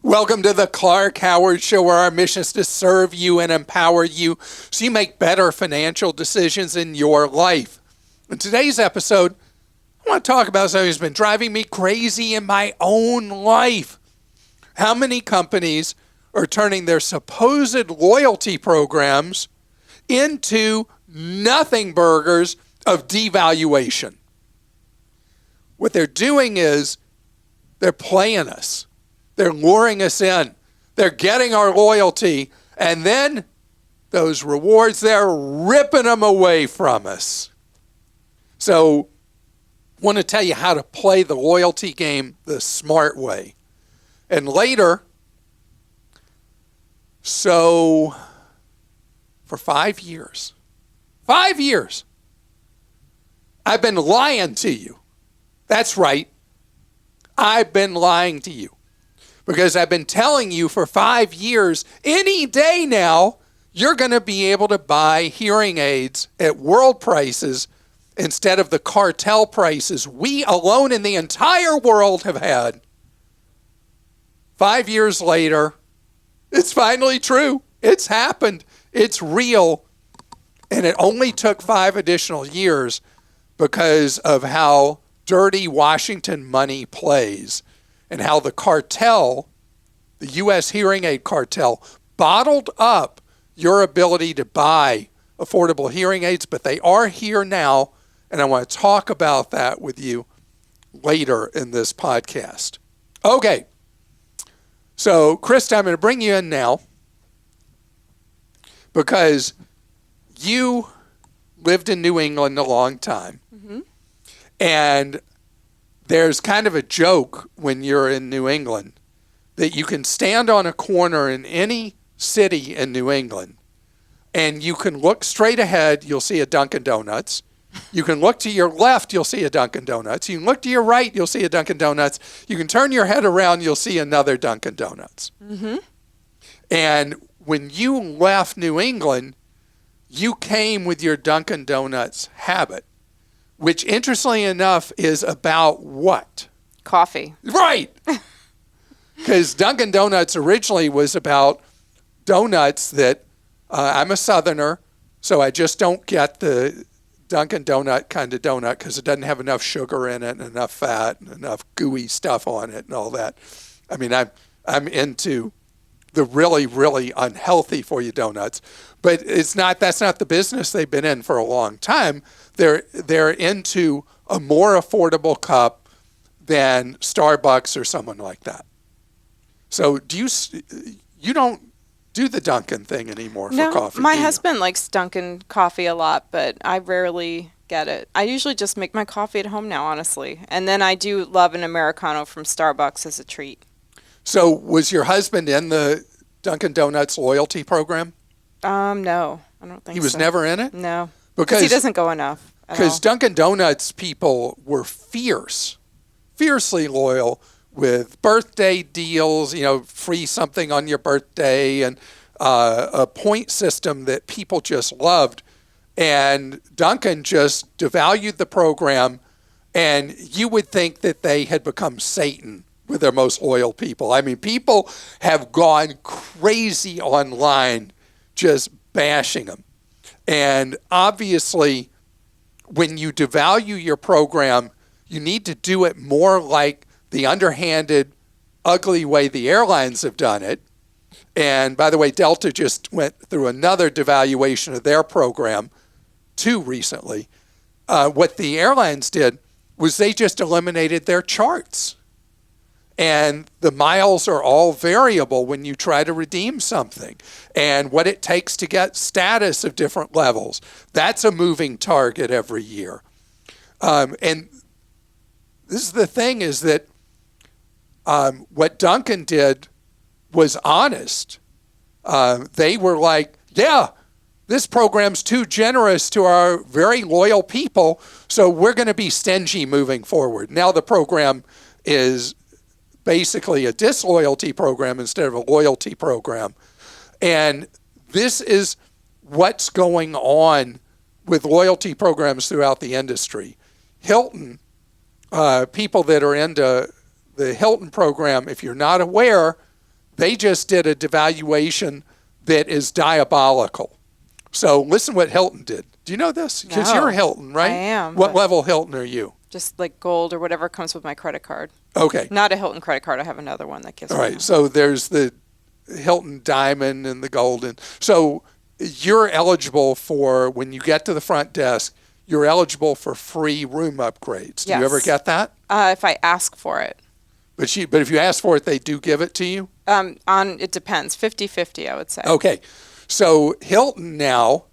Welcome to the Clark Howard Show, where our mission is to serve you and empower you so you make better financial decisions in your life. In today's episode, I want to talk about something that's been driving me crazy in my own life. How many companies are turning their supposed loyalty programs into nothing burgers of devaluation? What they're doing is they're playing us. They're luring us in. They're getting our loyalty. And then those rewards, they're ripping them away from us. So I want to tell you how to play the loyalty game the smart way. And later, so for 5 years, I've been lying to you. That's right. I've been lying to you. Because I've been telling you for 5 years, any day now, you're going to be able to buy hearing aids at world prices instead of the cartel prices we alone in the entire world have had. 5 years later, it's finally true. It's happened. It's real. And it only took 5 additional years because of how dirty Washington money plays. And how the cartel, the U.S. hearing aid cartel, bottled up your ability to buy affordable hearing aids, but they are here now, and I want to talk about that with you later in this podcast. Okay, so Christa, I'm going to bring you in now because you lived in New England a long time, and there's kind of a joke when you're in New England that you can stand on a corner in any city in New England and you can look straight ahead, you'll see a Dunkin' Donuts. You can look to your left, you'll see a Dunkin' Donuts. You can look to your right, you'll see a Dunkin' Donuts. You can turn your head around, you'll see another Dunkin' Donuts. And when you left New England, you came with your Dunkin' Donuts habit. Which, interestingly enough, is about what? Coffee. Right. Because Dunkin' Donuts originally was about donuts that, I'm a Southerner, so I just don't get the Dunkin' Donut kind of donut because it doesn't have enough sugar in it and enough fat and enough gooey stuff on it and all that. I mean, I'm into the really, really unhealthy for you donuts. But that's not the business they've been in for a long time. They're into a more affordable cup than Starbucks or someone like that. So you don't do the Dunkin' thing anymore for coffee? No, my husband likes Dunkin' coffee a lot, but I rarely get it. I usually just make my coffee at home now, honestly. And then I do love an Americano from Starbucks as a treat. So was your husband in the Dunkin' Donuts loyalty program? No, I don't think so. He was never in it? No, because he doesn't go enough. Because Dunkin' Donuts people were fiercely loyal with birthday deals, free something on your birthday, and a point system that people just loved. And Dunkin' just devalued the program, and you would think that they had become Satan with their most loyal people. I mean, people have gone crazy online just bashing them. And obviously, when you devalue your program, you need to do it more like the underhanded, ugly way the airlines have done it. And by the way, Delta just went through another devaluation of their program, too, recently. What the airlines did was they just eliminated their charts. And the miles are all variable when you try to redeem something. And what it takes to get status of different levels, that's a moving target every year. And this is the thing is that what Dunkin' did was honest. They were like, yeah, this program's too generous to our very loyal people, so we're going to be stingy moving forward. Now the program is basically a disloyalty program instead of a loyalty program. And this is what's going on with loyalty programs throughout the industry. Hilton, people that are into the Hilton program, if you're not aware, they just did a devaluation that is diabolical. So listen what Hilton did. Do you know this? Because you're Hilton, right? I am. What level Hilton are you? Just like gold or whatever comes with my credit card. Okay. Not a Hilton credit card. I have another one that gives All me right. So there's the Hilton Diamond and the Golden. So you're eligible for, when you get to the front desk, you're eligible for free room upgrades. Do you ever get that? If I ask for it. But if you ask for it, they do give it to you? It depends. 50-50, I would say. Okay. So Hilton now,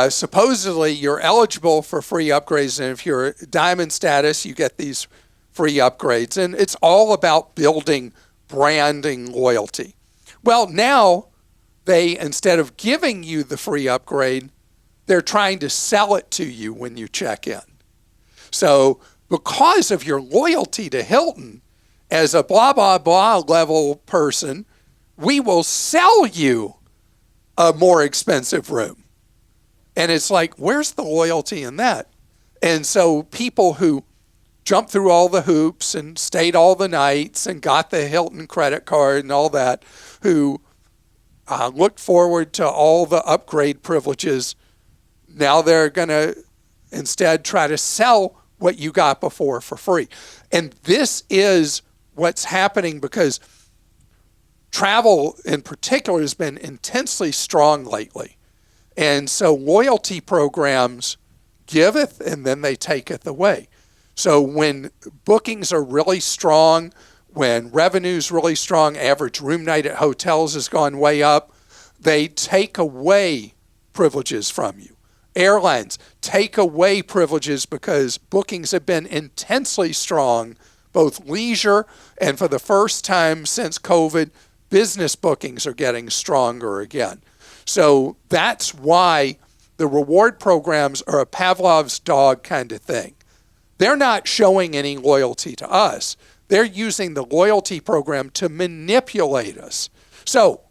supposedly you're eligible for free upgrades. And if you're diamond status, you get these free upgrades. And it's all about building branding loyalty. Well, now they, instead of giving you the free upgrade, they're trying to sell it to you when you check in. So because of your loyalty to Hilton, as a blah, blah, blah level person, we will sell you a more expensive room. And it's like, where's the loyalty in that? And so people who jumped through all the hoops and stayed all the nights and got the Hilton credit card and all that, who looked forward to all the upgrade privileges, now they're going to instead try to sell what you got before for free. And this is what's happening because travel in particular has been intensely strong lately. And so loyalty programs giveth and then they taketh away. So when bookings are really strong, when revenue's really strong, average room night at hotels has gone way up, they take away privileges from you. Airlines take away privileges because bookings have been intensely strong, both leisure and for the first time since COVID, business bookings are getting stronger again. So that's why the reward programs are a Pavlov's dog kind of thing. They're not showing any loyalty to us. They're using the loyalty program to manipulate us. So,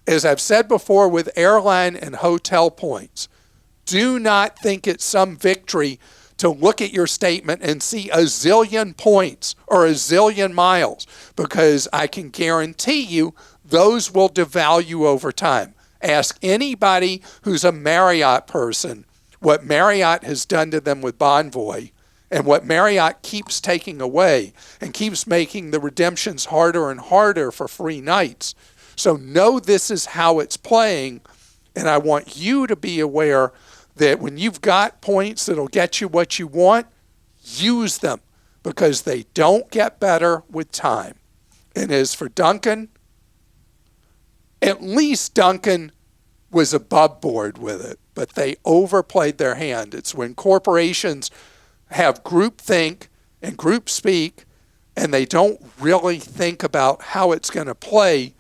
as I've said before with airline and hotel points, do not think it's some victory to look at your statement and see a zillion points or a zillion miles, because I can guarantee you those will devalue over time. Ask anybody who's a Marriott person what Marriott has done to them with Bonvoy and what Marriott keeps taking away and keeps making the redemptions harder and harder for free nights. So know this is how it's playing, and I want you to be aware that when you've got points that'll get you what you want, use them, because they don't get better with time. And as for Duncan, at least Duncan was above board with it, but they overplayed their hand. It's when corporations have groupthink and group speak, and they don't really think about how it's going to play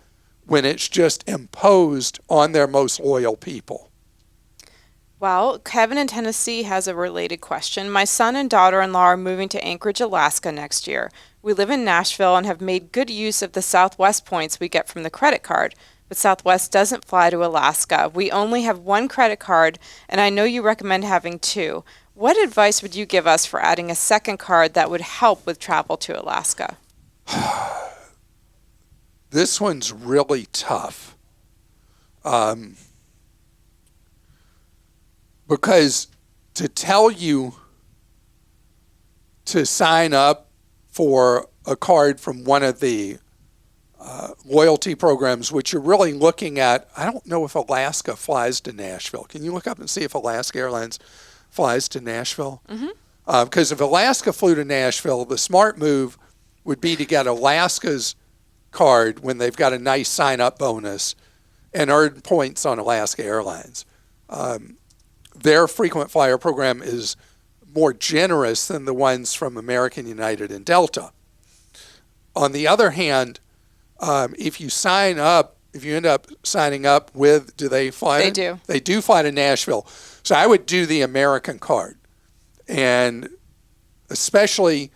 when it's just imposed on their most loyal people. Well, Kevin in Tennessee has a related question. My son and daughter-in-law are moving to Anchorage, Alaska next year. We live in Nashville and have made good use of the Southwest points we get from the credit card, but Southwest doesn't fly to Alaska. We only have one credit card, and I know you recommend having two. What advice would you give us for adding a second card that would help with travel to Alaska? This one's really tough. Because to tell you to sign up for a card from one of the loyalty programs, which you're really looking at, I don't know if Alaska flies to Nashville. Can you look up and see if Alaska Airlines flies to Nashville? Mm-hmm. Because if Alaska flew to Nashville, the smart move would be to get Alaska's card when they've got a nice sign-up bonus and earn points on Alaska Airlines. Their frequent flyer program is more generous than the ones from American, United, and Delta. On the other hand, if you end up signing up with, do they fly? They do. They do fly to Nashville. So I would do the American card. And especially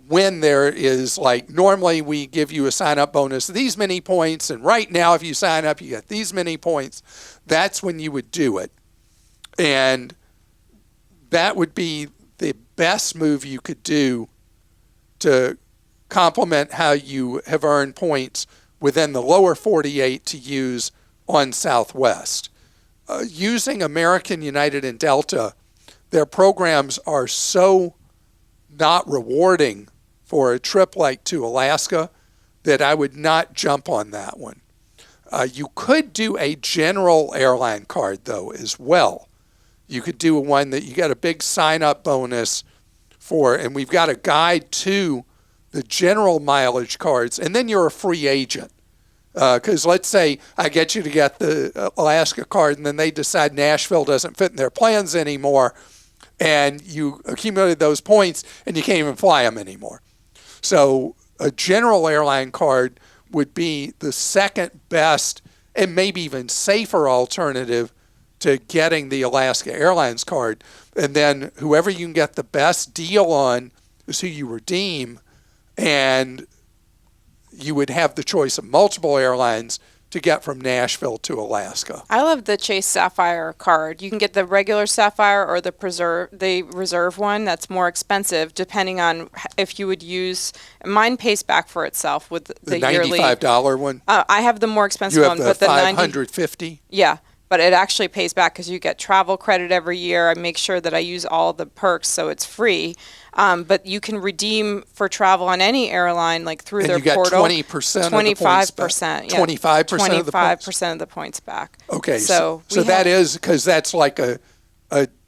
when there is, like, normally we give you a sign-up bonus, these many points, and right now if you sign up, you get these many points. That's when you would do it. And that would be the best move you could do to complement how you have earned points within the lower 48 to use on Southwest. Using American, United, and Delta, their programs are so not rewarding for a trip like to Alaska that I would not jump on that one. You could do a general airline card, though, as well. You could do one that you get a big sign-up bonus for, and we've got a guide to the general mileage cards, and then you're a free agent. Because let's say I get you to get the Alaska card, and then they decide Nashville doesn't fit in their plans anymore, and you accumulated those points, and you can't even fly them anymore. So a general airline card would be the second best and maybe even safer alternative to getting the Alaska Airlines card. And then whoever you can get the best deal on is who you redeem, and you would have the choice of multiple airlines to get from Nashville to Alaska. I love the Chase Sapphire card. You can get the regular Sapphire or the reserve one. That's more expensive depending on if you would use. Mine pays back for itself with the yearly. $95 one. I have the more expensive You have one, the but the 550. Yeah, but it actually pays back because you get travel credit every year. I make sure that I use all the perks, so it's free. But you can redeem for travel on any airline, like through And their you get portal. 20% 25%, yeah. 25% of the points? 25% of the points back. Okay, So that is, because that's like a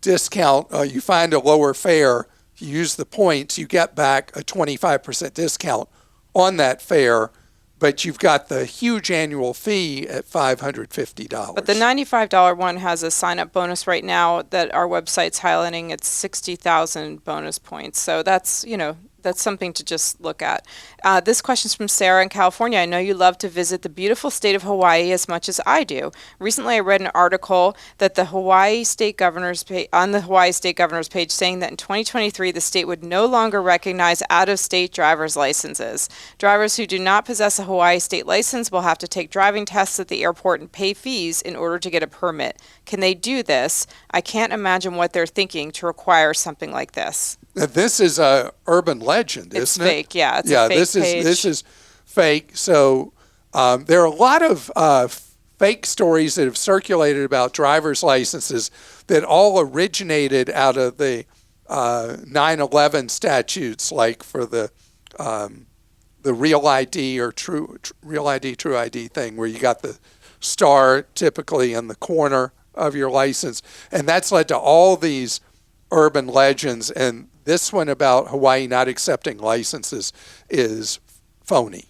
discount. You find a lower fare, you use the points, you get back a 25% discount on that fare, but you've got the huge annual fee at $550. But the $95 one has a sign-up bonus right now that our website's highlighting. It's 60,000 bonus points. So that's, that's something to just look at. This question's from Sarah in California. I know you love to visit the beautiful state of Hawaii as much as I do. Recently, I read an article that the Hawaii State Governor's on the Hawaii State Governor's page saying that in 2023, the state would no longer recognize out-of-state driver's licenses. Drivers who do not possess a Hawaii state license will have to take driving tests at the airport and pay fees in order to get a permit. Can they do this? I can't imagine what they're thinking to require something like this. This is a urban legend, isn't it? It's fake, yeah. It's a fake page. This is fake. So there are a lot of fake stories that have circulated about driver's licenses that all originated out of the 9/11 statutes, like for the Real ID or Real ID, True ID thing, where you got the star typically in the corner of your license, and that's led to all these urban legends. And this one about Hawaii not accepting licenses is phony.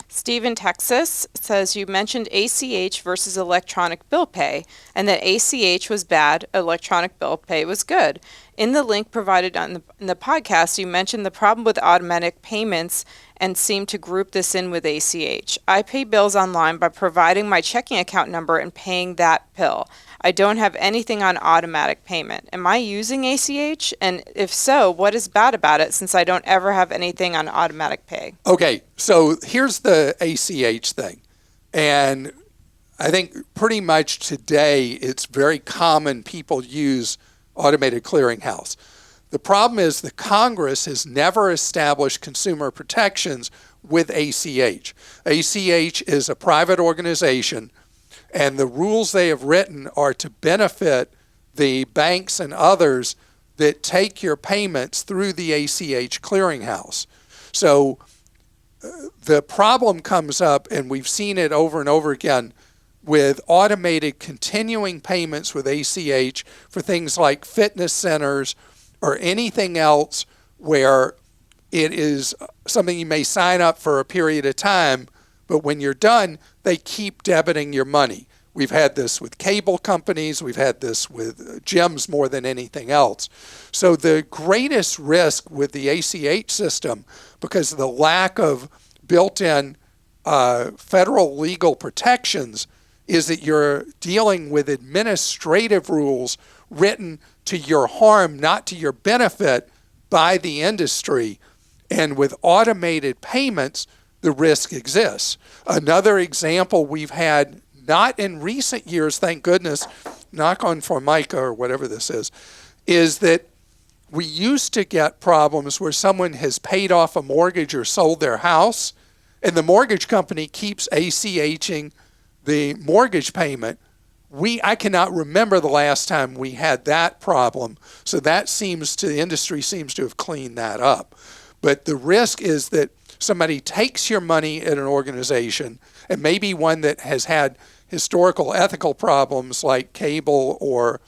Steve in Texas says you mentioned ACH versus electronic bill pay, and that ACH was bad, electronic bill pay was good. In the link provided in the podcast, you mentioned the problem with automatic payments and seemed to group this in with ACH. I pay bills online by providing my checking account number and paying that bill. I don't have anything on automatic payment. Am I using ACH? And if so, what is bad about it since I don't ever have anything on automatic pay? Okay, so here's the ACH thing. And I think pretty much today it's very common people use automated clearinghouse. The problem is the Congress has never established consumer protections with ACH. ACH is a private organization, and the rules they have written are to benefit the banks and others that take your payments through the ACH clearinghouse. So the problem comes up, and we've seen it over and over again, with automated continuing payments with ACH for things like fitness centers or anything else where it is something you may sign up for a period of time, but when you're done, they keep debiting your money. We've had this with cable companies. We've had this with gyms more than anything else. So the greatest risk with the ACH system, because of the lack of built-in federal legal protections, is that you're dealing with administrative rules written to your harm, not to your benefit, by the industry. And with automated payments, the risk exists. Another example we've had, not in recent years, thank goodness, knock on Formica or whatever this is that We used to get problems where someone has paid off a mortgage or sold their house, and the mortgage company keeps ACHing the mortgage payment. I cannot remember the last time we had that problem. So the industry seems to have cleaned that up. But the risk is that somebody takes your money at an organization, and maybe one that has had historical ethical problems like cable or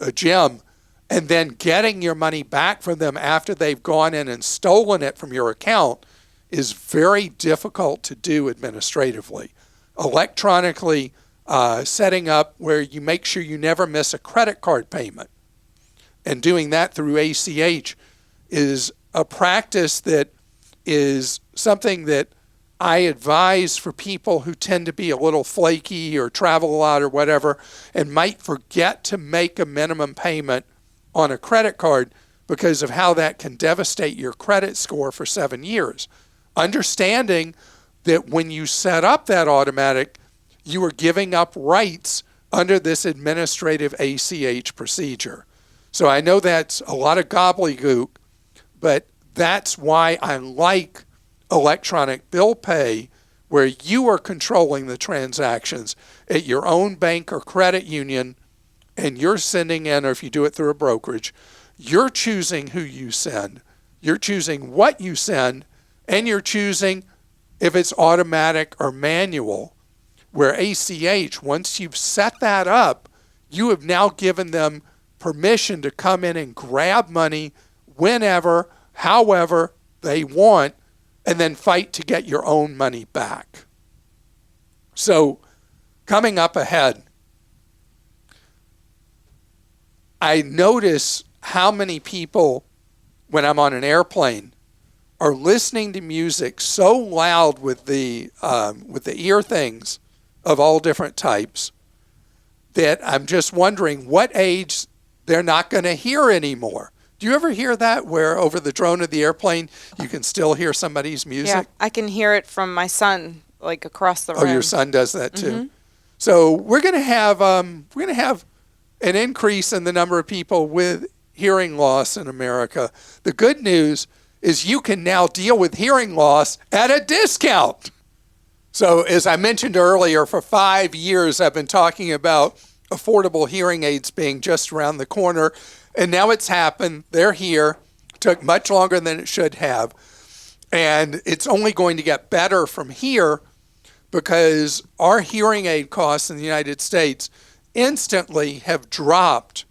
a gym, and then getting your money back from them after they've gone in and stolen it from your account is very difficult to do administratively. Electronically setting up where you make sure you never miss a credit card payment and doing that through ACH is a practice that is something that I advise for people who tend to be a little flaky or travel a lot or whatever and might forget to make a minimum payment on a credit card because of how that can devastate your credit score for 7 years. Understanding that when you set up that automatic, you are giving up rights under this administrative ACH procedure. So I know that's a lot of gobbledygook, but that's why I like electronic bill pay, where you are controlling the transactions at your own bank or credit union, and you're sending in, or if you do it through a brokerage, you're choosing who you send, you're choosing what you send, and you're choosing if it's automatic or manual. Where ACH, once you've set that up, you have now given them permission to come in and grab money whenever, however they want, and then fight to get your own money back. So coming up ahead, I notice how many people, when I'm on an airplane, are listening to music so loud with the ear things of all different types that I'm just wondering what age they're not going to hear anymore. Do you ever hear that, where over the drone of the airplane you can still hear somebody's music? Yeah, I can hear it from my son, like across the room. Oh, your son does that too. So we're going to have an increase in the number of people with hearing loss in America. The good news is you can now deal with hearing loss at a discount. So as I mentioned earlier, for 5 years I've been talking about affordable hearing aids being just around the corner, and now it's happened. They're here. It took much longer than it should have, and it's only going to get better from here because our hearing aid costs in the United States instantly have dropped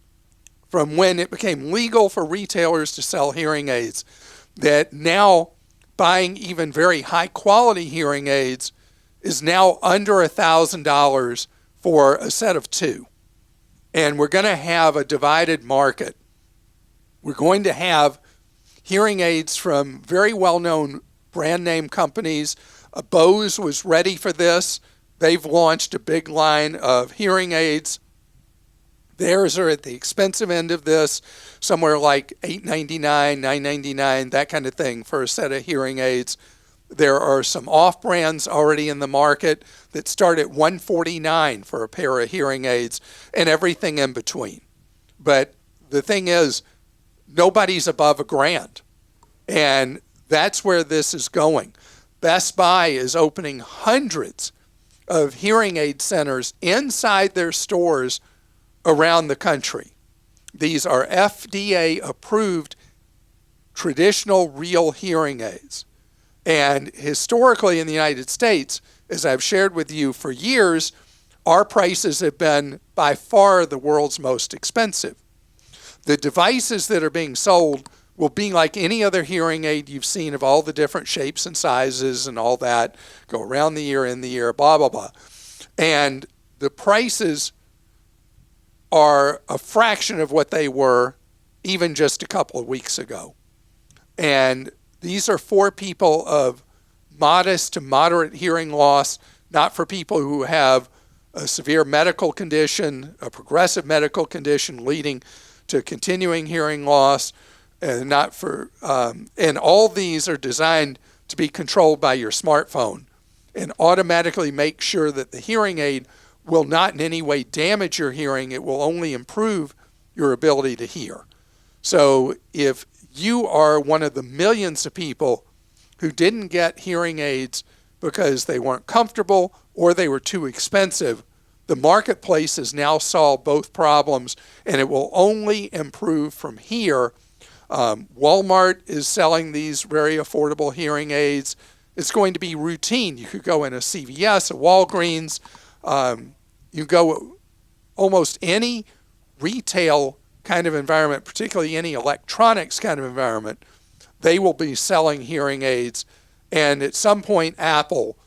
from when it became legal for retailers to sell hearing aids, that now buying even very high quality hearing aids is now under $1,000 for a set of two. And we're going to have a divided market. We're going to have hearing aids from very well-known brand name companies. Bose was ready for this. They've launched a big line of hearing aids. Theirs are at the expensive end of this, somewhere like $899, $999, that kind of thing for a set of hearing aids. There are some off-brands already in the market that start at $149 for a pair of hearing aids and everything in between. But the thing is, nobody's above $1,000. And that's where this is going. Best Buy is opening hundreds of hearing aid centers inside their stores around the country. These are FDA-approved traditional real hearing aids. And historically in the United States, as I've shared with you for years, our prices have been by far the world's most expensive. The devices that are being sold will be like any other hearing aid you've seen of all the different shapes and sizes and all that, go around the ear, in the ear, blah, blah, blah. And the prices are a fraction of what they were even just a couple of weeks ago. And these are for people of modest to moderate hearing loss, not for people who have a severe medical condition, a progressive medical condition leading to continuing hearing loss, and not for, and all these are designed to be controlled by your smartphone and automatically make sure that the hearing aid will not in any way damage your hearing. It will only improve your ability to hear. So if you are one of the millions of people who didn't get hearing aids because they weren't comfortable or they were too expensive, the marketplace has now solved both problems, and it will only improve from here. Walmart is selling these very affordable hearing aids. It's going to be routine. You could go in a CVS, a Walgreens. You go almost any retail kind of environment, particularly any electronics kind of environment, they will be selling hearing aids. And at some point, Apple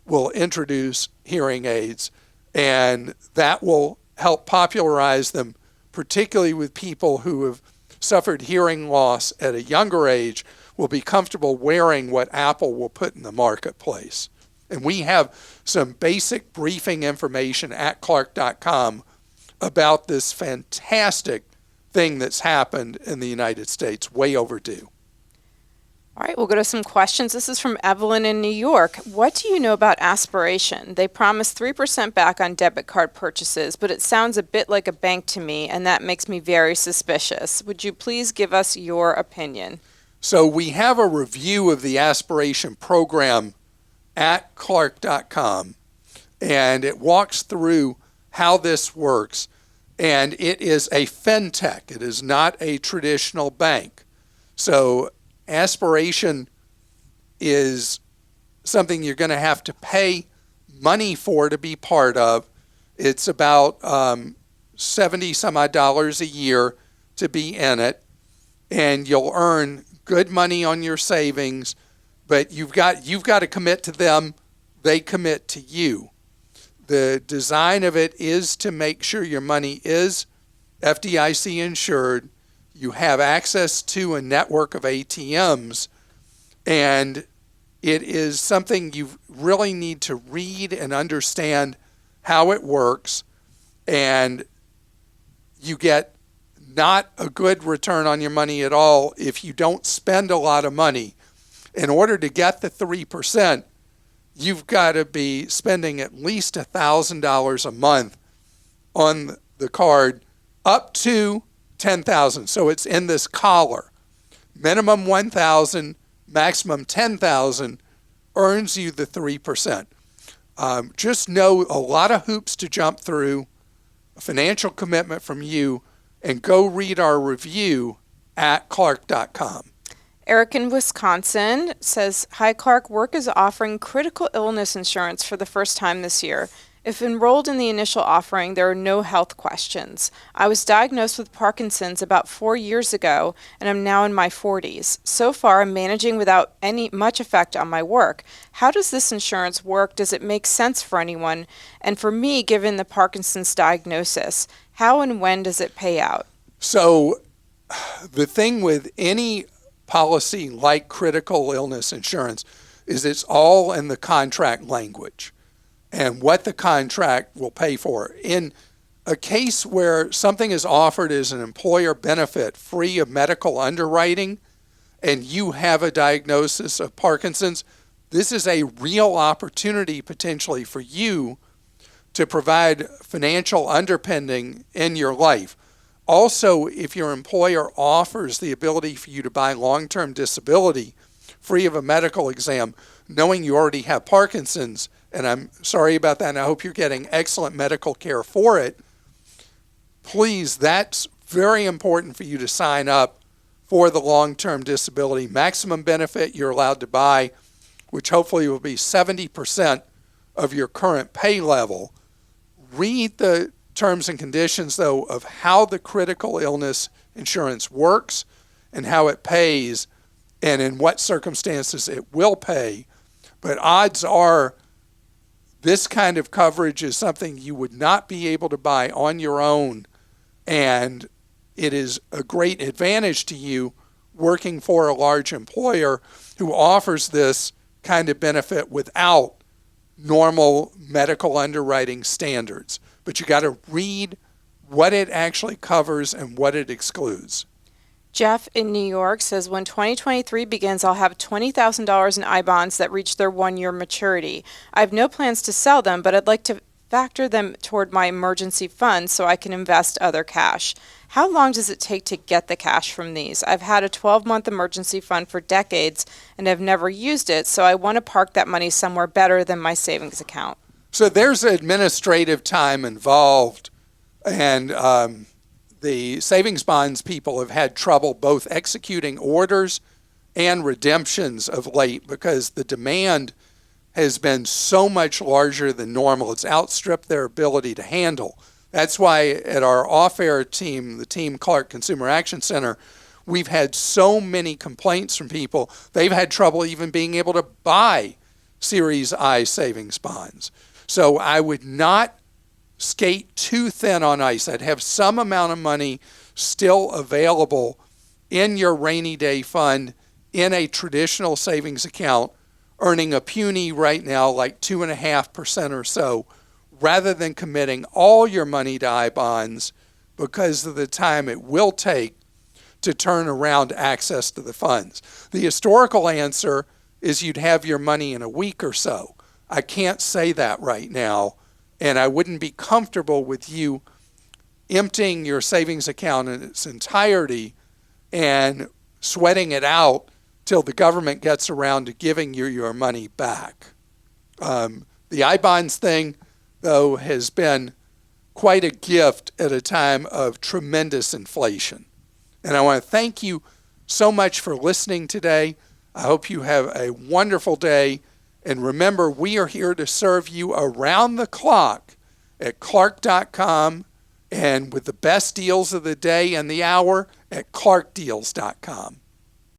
will introduce hearing aids, and that will help popularize them, particularly with people who have suffered hearing loss at a younger age, will be comfortable wearing what Apple will put in the marketplace. And we have some basic briefing information at Clark.com about this fantastic thing that's happened in the United States, way overdue. All right, we'll go to some questions. This is from Evelyn in New York. What do you know about Aspiration? They promise 3% back on debit card purchases, but it sounds a bit like a bank to me, and that makes me very suspicious. Would you please give us your opinion? So we have a review of the Aspiration program at Clark.com, and it walks through how this works. And it is a fintech. It is not a traditional bank. So Aspiration is something you're going to have to pay money for to be part of. It's about $70 some odd a year to be in it, and you'll earn good money on your savings, but you've got to commit to them. They commit to you. The design of it is to make sure your money is FDIC insured. You have access to a network of ATMs, and it is something you really need to read and understand how it works, and you get not a good return on your money at all if you don't spend a lot of money. In order to get the 3%, you've got to be spending at least $1,000 a month on the card, up to $10,000. So it's in this collar. Minimum $1,000, maximum $10,000 earns you the 3%. Just know a lot of hoops to jump through, a financial commitment from you, and go read our review at Clark.com. Eric in Wisconsin says, Hi Clark, work is offering critical illness insurance for the first time this year. If enrolled in the initial offering, there are no health questions. I was diagnosed with Parkinson's about 4 years ago, and I'm now in my 40s. So far, I'm managing without much effect on my work. How does this insurance work? Does it make sense for anyone? And for me, given the Parkinson's diagnosis, how and when does it pay out? So the thing with any policy like critical illness insurance is it's all in the contract language and what the contract will pay for. In a case where something is offered as an employer benefit free of medical underwriting and you have a diagnosis of Parkinson's, this is a real opportunity potentially for you to provide financial underpinning in your life. Also, if your employer offers the ability for you to buy long-term disability free of a medical exam, knowing you already have Parkinson's, and I'm sorry about that, and I hope you're getting excellent medical care for it, please, that's very important for you to sign up for the long-term disability. Maximum benefit you're allowed to buy, which hopefully will be 70% of your current pay level. Read the terms and conditions, though, of how the critical illness insurance works and how it pays and in what circumstances it will pay. But odds are this kind of coverage is something you would not be able to buy on your own, and it is a great advantage to you working for a large employer who offers this kind of benefit without normal medical underwriting standards. But you got to read what it actually covers and what it excludes. Jeff in New York says, when 2023 begins, I'll have $20,000 in I-bonds that reach their 1-year maturity. I have no plans to sell them, but I'd like to factor them toward my emergency fund so I can invest other cash. How long does it take to get the cash from these? I've had a 12-month emergency fund for decades and have never used it, so I want to park that money somewhere better than my savings account. So there's administrative time involved, and the savings bonds people have had trouble both executing orders and redemptions of late because the demand has been so much larger than normal. It's outstripped their ability to handle. That's why at our off-air team, the Team Clark Consumer Action Center, we've had so many complaints from people. They've had trouble even being able to buy Series I savings bonds. So I would not skate too thin on ice. I'd have some amount of money still available in your rainy day fund in a traditional savings account, earning a puny right now like 2.5% or so, rather than committing all your money to I bonds because of the time it will take to turn around access to the funds. The historical answer is you'd have your money in a week or so. I can't say that right now, and I wouldn't be comfortable with you emptying your savings account in its entirety and sweating it out till the government gets around to giving you your money back. The I-bonds thing, though, has been quite a gift at a time of tremendous inflation. And I want to thank you so much for listening today. I hope you have a wonderful day. And remember, we are here to serve you around the clock at Clark.com and with the best deals of the day and the hour at ClarkDeals.com.